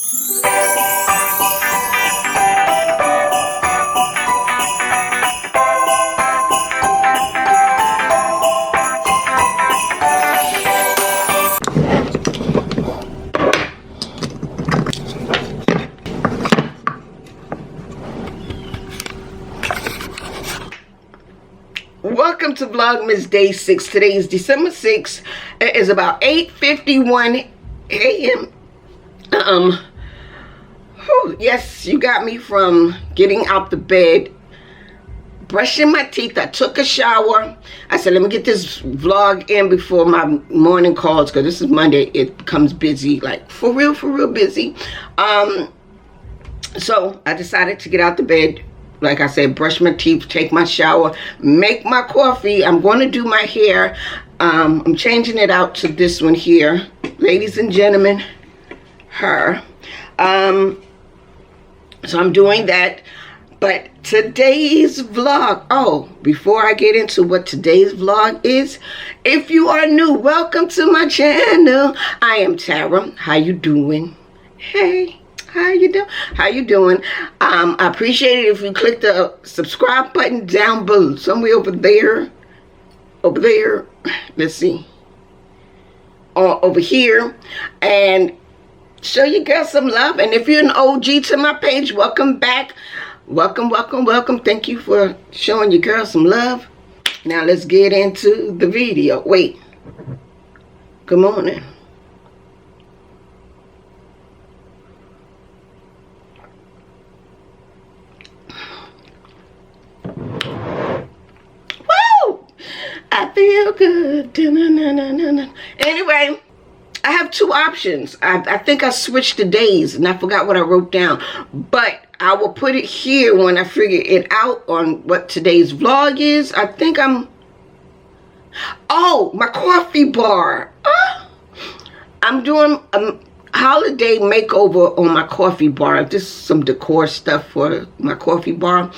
Welcome to Vlogmas Day 6. Today is December 6th. It is about 8:51 a.m. Yes, you got me from getting out the bed, brushing my teeth. I took a shower. I said, let me get this vlog in before my morning calls, because this is Monday. It becomes busy, like for real busy. So I decided to get out the bed. Like I said, brush my teeth, take my shower, make my coffee. I'm going to do my hair. I'm changing it out to this one here. Ladies and gentlemen, her. So I'm doing that. But today's vlog, before I get into what today's vlog is, if you are new, welcome to my channel. I am Tara. How you doing? Hey. How you doing? I appreciate it if you click the subscribe button down below, somewhere over there. Let's see. Over here, and show your girl some love. And if you're an OG to my page, welcome back. Welcome. Thank you for showing your girl some love. Now let's get into the video. Wait. Good morning. I feel good. Anyway, I have two options. I think I switched the days and I forgot what I wrote down. But I will put it here when I figure it out on what today's vlog is. I think I'm... my coffee bar. I'm doing a holiday makeover on my coffee bar. This is some decor stuff for my coffee bar.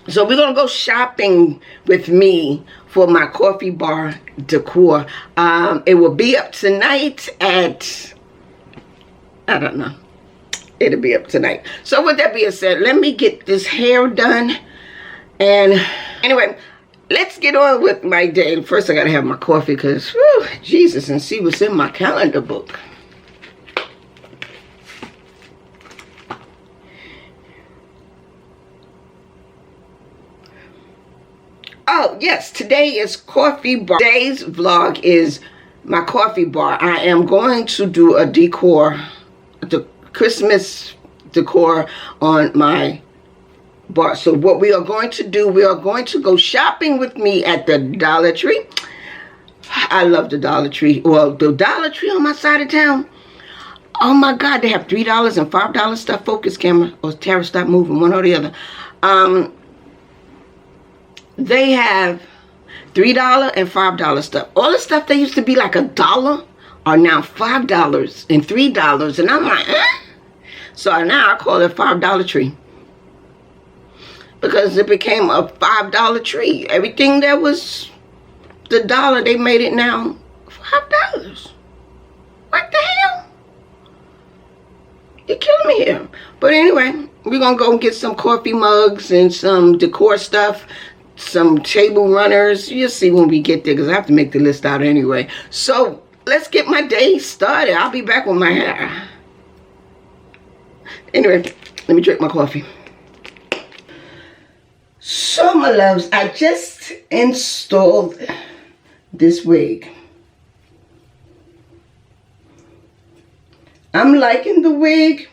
So we're going to go shopping with me for my coffee bar decor. It will be up tonight at, I don't know. It'll be up tonight. So with that being said, let me get this hair done. And anyway, let's get on with my day. First, I got to have my coffee because, Jesus, and see what's in my calendar book. Oh, yes, today is coffee bar. Today's vlog is my coffee bar. I am going to do a decor, the Christmas decor on my bar. So what we are going to do, we are going to go shopping with me at the Dollar Tree. I love the Dollar Tree. Well, the Dollar Tree on my side of town. Oh my God, they have $3 and $5 stuff. Focus camera. Or Tara, stop moving, one or the other. They have $3 and $5 stuff. All the stuff that used to be like $1 are now $5 and $3. And I'm like, So now I call it $5 tree. Because it became a $5 tree. Everything that was the dollar, they made it now $5. What the hell? You're killing me here. But anyway, we're going to go get some coffee mugs and some decor stuff. Some table runners. You'll see when we get there, because I have to make the list out anyway. So let's get my day started. I'll be back with my hair. Anyway, let me drink my coffee. So my loves, I just installed this wig. I'm liking the wig.